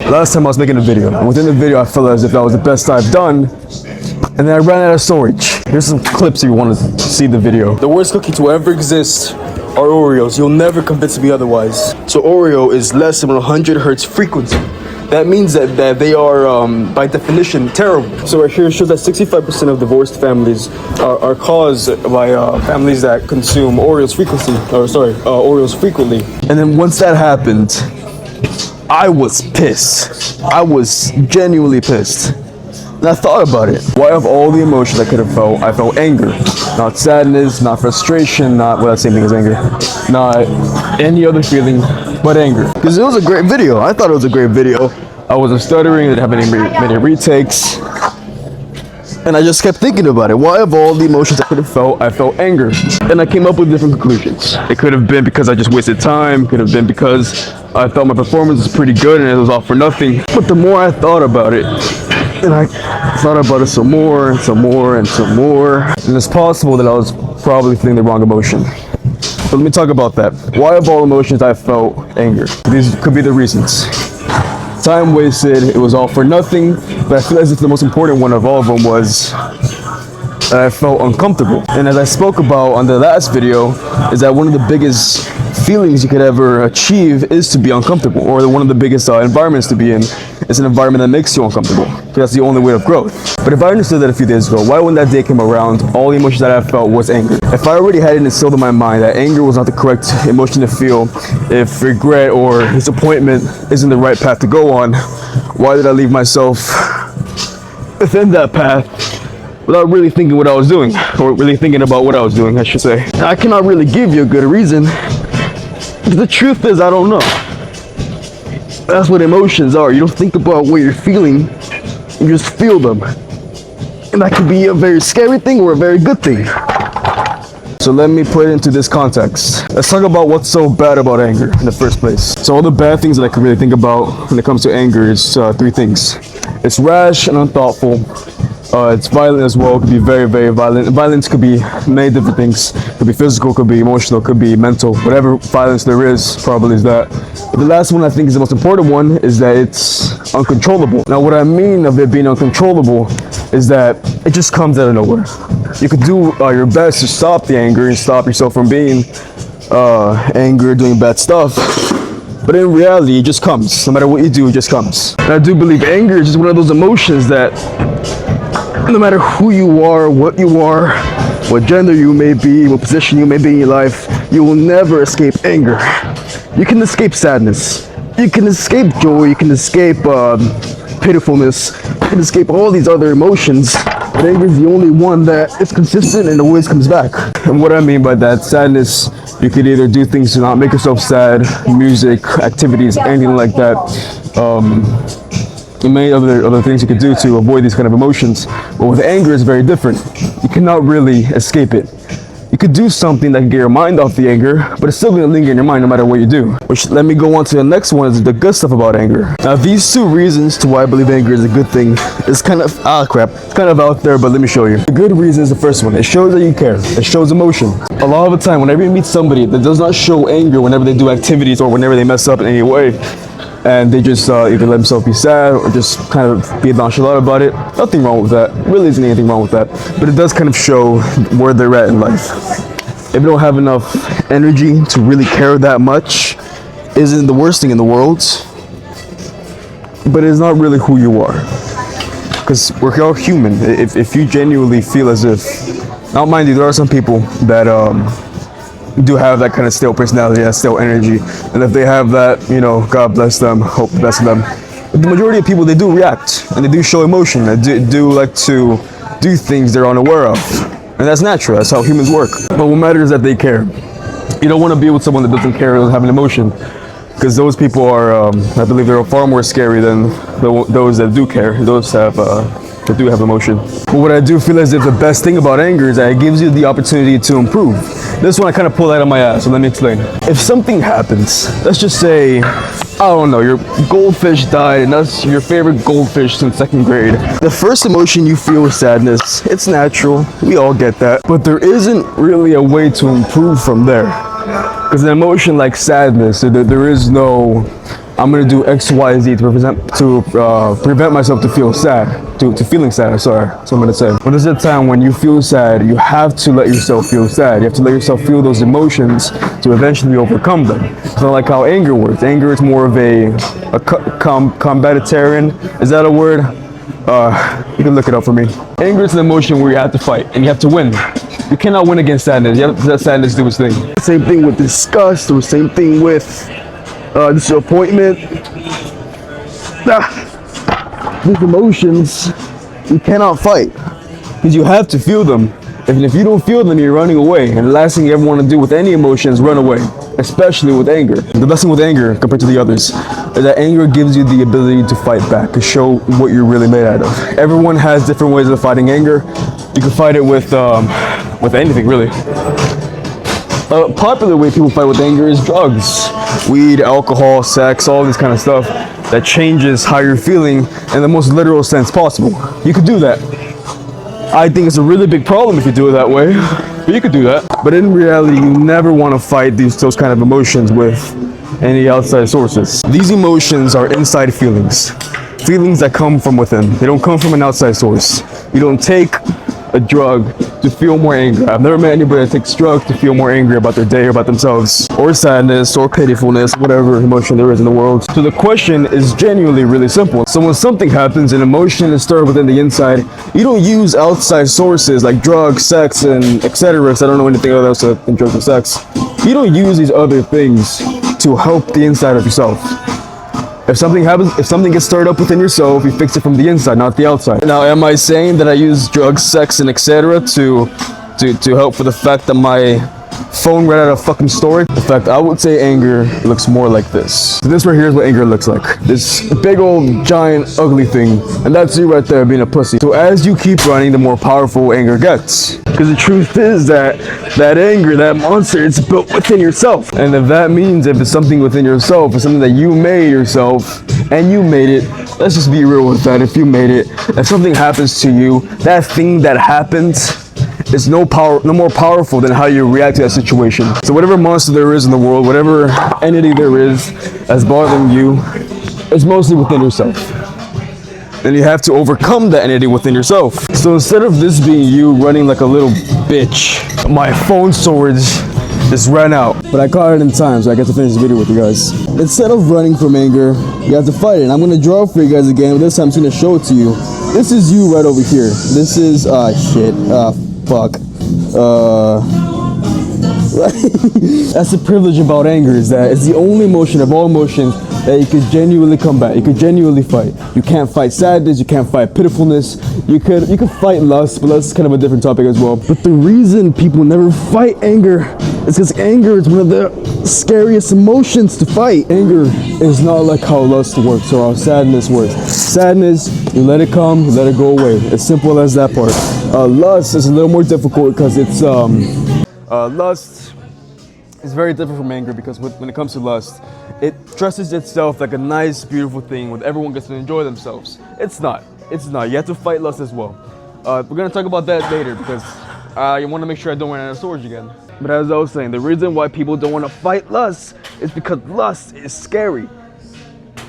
Last time I was making a video, and within the video I felt as if that was the best I've done, and then I ran out of storage. Here's some clips if you want to see the video. The worst cookie to ever exist are Oreos. You'll never convince me otherwise. So Oreo is less than 100 hertz frequency. That means that they are, by definition, terrible. So right here it shows that 65% of divorced families are caused by families that consume Oreos frequently. And then once that happened, I was pissed. I was genuinely pissed. And I thought about it. Why of all the emotions I could have felt, I felt anger. Not sadness, not frustration, not, well, that's the same thing as anger. Not any other feeling but anger. Because it was a great video. I thought it was a great video. I wasn't stuttering, didn't have many retakes. And I just kept thinking about it. Why of all the emotions I could have felt, I felt anger. And I came up with different conclusions. It could have been because I just wasted time. Could have been because I felt my performance was pretty good and it was all for nothing. But the more I thought about it, and I thought about it some more and some more and some more, and it's possible that I was probably feeling the wrong emotion. But let me talk about that. Why of all emotions I felt anger? These could be the reasons. Time wasted, it was all for nothing, but I feel as if the most important one of all of them was that I felt uncomfortable. And as I spoke about on the last video, is that one of the biggest feelings you could ever achieve is to be uncomfortable, or one of the biggest environments to be in is an environment that makes you uncomfortable, because that's the only way of growth. But if I understood that a few days ago, why when that day came around, all the emotions that I felt was anger? If I already had it instilled in my mind that anger was not the correct emotion to feel, if regret or disappointment isn't the right path to go on, why did I leave myself within that path without really thinking what I was doing, or really thinking about what I was doing, I should say? I cannot really give you a good reason. The truth is, I don't know. That's what emotions are. You don't think about what you're feeling, you just feel them. And that could be a very scary thing or a very good thing. So let me put it into this context. Let's talk about what's so bad about anger in the first place. So all the bad things that I could really think about when it comes to anger is three things. It's rash and unthoughtful. It's violent as well. It could be very, very violent. Violence could be many different things. It could be physical, could be emotional, could be mental. Whatever violence there is, probably is that. But the last one I think is the most important one is that it's uncontrollable. Now what I mean of it being uncontrollable is that it just comes out of nowhere. You could do your best to stop the anger and stop yourself from being angry, doing bad stuff. But in reality, it just comes. No matter what you do, it just comes. And I do believe anger is just one of those emotions that no matter who you are, what gender you may be, what position you may be in your life, you will never escape anger. You can escape sadness. You can escape joy. You can escape pitifulness. You can escape all these other emotions. But anger is the only one that is consistent and always comes back. And what I mean by that, sadness, you could either do things to not make yourself sad, music, activities, anything like that. And many other things you could do to avoid these kind of emotions. But with anger, it's very different. You cannot really escape it. You could do something that can get your mind off the anger, but it's still going to linger in your mind no matter what you do. Which, let me go on to the next one, is the good stuff about anger. Now these two reasons to why I believe anger is a good thing is kind of, it's kind of out there, but let me show you. The good reason is the first one. It shows that you care. It shows emotion. A lot of the time, whenever you meet somebody that does not show anger whenever they do activities or whenever they mess up in any way, and they just either let themselves be sad or just kind of be nonchalant about it, nothing wrong with that. Really isn't anything wrong with that. But it does kind of show where they're at in life. If you don't have enough energy to really care that much, isn't the worst thing in the world, but it's not really who you are. Because we're all human. If you genuinely feel as if, now mind you, there are some people that do have that kind of stale personality, that stale energy, and if they have that, you know, God bless them, hope the best of them. But the majority of people, they do react and they do show emotion. They do like to do things they're unaware of, and that's natural. That's how humans work. But what matters is that they care. You don't want to be with someone that doesn't care or doesn't have an emotion, because those people are, I believe, they're far more scary than those that do care. Those that do have emotion. But what I do feel as if the best thing about anger is that it gives you the opportunity to improve. This one I kind of pull out of my ass, so let me explain. If something happens, let's just say, I don't know, your goldfish died and that's your favorite goldfish since second grade. The first emotion you feel is sadness. It's natural, we all get that. But there isn't really a way to improve from there. Because an emotion like sadness, there is no I'm gonna do X, Y, Z to prevent myself to feel sad, to feeling sad. Sorry, that's what I'm gonna say. But there's a time when you feel sad, you have to let yourself feel sad. You have to let yourself feel those emotions to eventually overcome them. It's not like how anger works. Anger is more of a combativitarian. Is that a word? You can look it up for me. Anger is an emotion where you have to fight and you have to win. You cannot win against sadness. You have to let sadness do its thing. Same thing with disgust, or same thing with disappointment. These emotions, you cannot fight because you have to feel them. And if you don't feel them, you're running away. And the last thing you ever want to do with any emotion is run away, especially with anger. The best thing with anger, compared to the others, is that anger gives you the ability to fight back, to show what you're really made out of. Everyone has different ways of fighting anger. You can fight it with anything, really. A popular way people fight with anger is drugs, weed, alcohol, sex, all this kind of stuff that changes how you're feeling in the most literal sense possible. You could do that. I think it's a really big problem if you do it that way, but you could do that. But in reality, you never want to fight those kind of emotions with any outside sources. These emotions are inside feelings that come from within. They don't come from an outside source. You don't take a drug to feel more angry. I've never met anybody that takes drugs to feel more angry about their day or about themselves, or sadness, or pitifulness, whatever emotion there is in the world. So the question is genuinely really simple. So when something happens, an emotion is stirred within the inside, you don't use outside sources like drugs, sex, and etc. I don't know anything else than drugs and sex. You don't use these other things to help the inside of yourself. If something happens, if something gets stirred up within yourself, you fix it from the inside, not the outside. Now, am I saying that I use drugs, sex, and etc. to help for the fact that my phone ran out of fucking storage? In fact, I would say anger looks more like this. So this right here is what anger looks like. This big old giant ugly thing, and that's you right there being a pussy. So as you keep running, the more powerful anger gets. Because the truth is that anger, that monster, it's built within yourself. And if that means if it's something within yourself, it's something that you made yourself, and you made it, let's just be real with that. If you made it, if something happens to you, that thing that happens is no more powerful than how you react to that situation. So whatever monster there is in the world, whatever entity there is that's bothering you, it's mostly within yourself. Then you have to overcome that entity within yourself. So instead of this being you running like a little bitch, my phone storage just ran out. But I caught it in time, so I get to finish the video with you guys. Instead of running from anger, you have to fight it. And I'm gonna draw for you guys again, but this time I'm just gonna show it to you. This is you right over here. This is, fuck. That's the privilege about anger, is that it's the only emotion of all emotions that you could genuinely combat. You could genuinely fight. You can't fight sadness. You can't fight pitifulness. You could fight lust, but lust is kind of a different topic as well. But the reason people never fight anger is because anger is one of the scariest emotions to fight. Anger is not like how lust works or how sadness works. Sadness, you let it come, you let it go away. As simple as that part. Lust is a little more difficult because it's lust is very different from anger, because when it comes to lust, it dresses itself like a nice, beautiful thing where everyone gets to enjoy themselves. It's not. You have to fight lust as well. We're gonna talk about that later because I want to make sure I don't run out of storage again. But as I was saying, the reason why people don't want to fight lust is because lust is scary.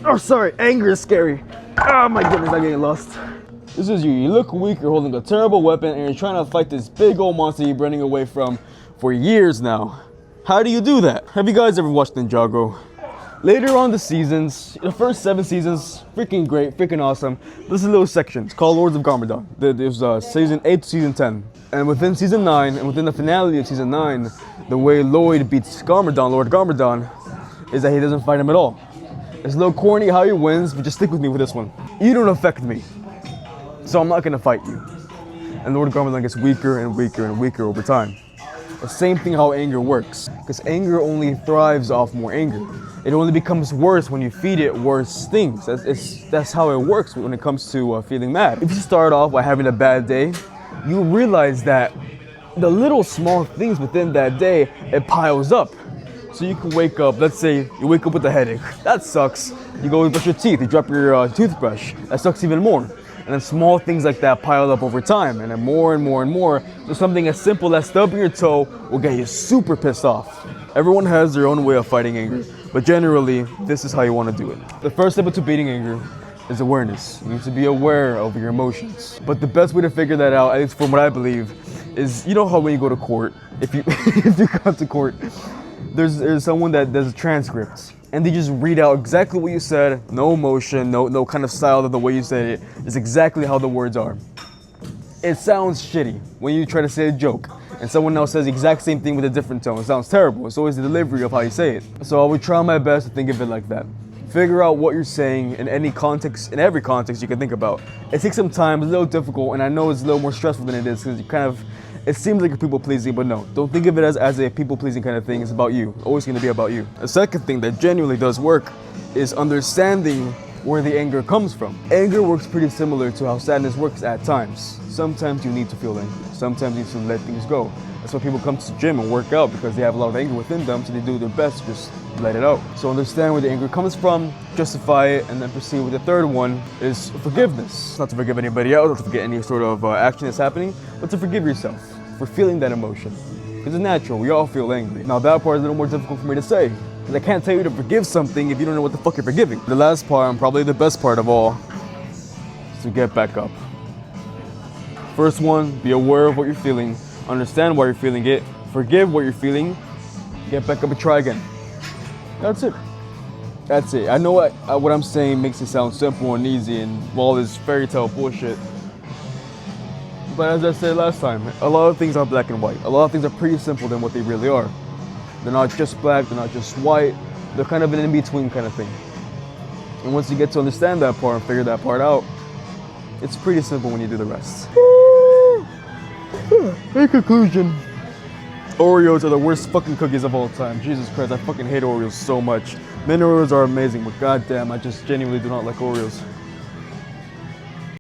Oh, sorry, anger is scary. Oh my goodness, I'm getting lost. This is you. You look weak, you're holding a terrible weapon, and you're trying to fight this big old monster you've been running away from for years now. How do you do that? Have you guys ever watched Ninjago? Later on the seasons, the first 7 seasons, freaking great, freaking awesome. This is a little section. It's called Lords of Garmadon. There's season 8 to season 10. And within season 9, and within the finale of season 9, the way Lloyd beats Garmadon, Lord Garmadon, is that he doesn't fight him at all. It's a little corny how he wins, but just stick with me with this one. You don't affect me, so I'm not gonna fight you. And Lord Garmadon gets weaker and weaker and weaker over time. The same thing how anger works, because anger only thrives off more anger. It only becomes worse when you feed it worse things. That's how it works when it comes to feeling mad. If you start off by having a bad day, you realize that the little small things within that day, it piles up. So you can wake up, let's say you wake up with a headache. That sucks. You go brush your teeth, you drop your toothbrush. That sucks even more. And then small things like that pile up over time, and then more and more and more. So something as simple as stubbing your toe will get you super pissed off. Everyone has their own way of fighting anger, but But generally, this is how you want to do it. The first step into beating anger is awareness. You need to be aware of your emotions. But the best way to figure that out, at least from what I believe, is you know how when you go to court, if you if you come to court, there's someone that does a transcript and they just read out exactly what you said, no emotion, no kind of style of the way you said it. It's exactly how the words are. It sounds shitty when you try to say a joke and someone else says the exact same thing with a different tone. It sounds terrible. It's always the delivery of how you say it. So I would try my best to think of it like that. Figure out what you're saying in any context, in every context you can think about. It takes some time, it's a little difficult, and I know it's a little more stressful than it is because it seems like you're people pleasing, but no. Don't think of it as a people pleasing kind of thing. It's about you. Always gonna be about you. A second thing that genuinely does work is understanding where the anger comes from. Anger works pretty similar to how sadness works at times. Sometimes you need to feel angry. Sometimes you need to let things go. That's why people come to the gym and work out, because they have a lot of anger within them, so they do their best to just let it out. So understand where the anger comes from, justify it, and then proceed with the third one is forgiveness. Not to forgive anybody else, not to forget any sort of action that's happening, but to forgive yourself for feeling that emotion. Because it's natural, we all feel angry. Now that part is a little more difficult for me to say, because I can't tell you to forgive something if you don't know what the fuck you're forgiving. The last part, and probably the best part of all, is to get back up. First one, be aware of what you're feeling, understand why you're feeling it, forgive what you're feeling, get back up and try again. That's it. That's it. I know what I'm saying makes it sound simple and easy and all this fairy tale bullshit. But as I said last time, a lot of things are black and white. A lot of things are pretty simple than what they really are. They're not just black, they're not just white. They're kind of an in-between kind of thing. And once you get to understand that part and figure that part out, it's pretty simple when you do the rest. In conclusion, Oreos are the worst fucking cookies of all time. Jesus Christ, I fucking hate Oreos so much. Mini Oreos are amazing, but goddamn, I just genuinely do not like Oreos.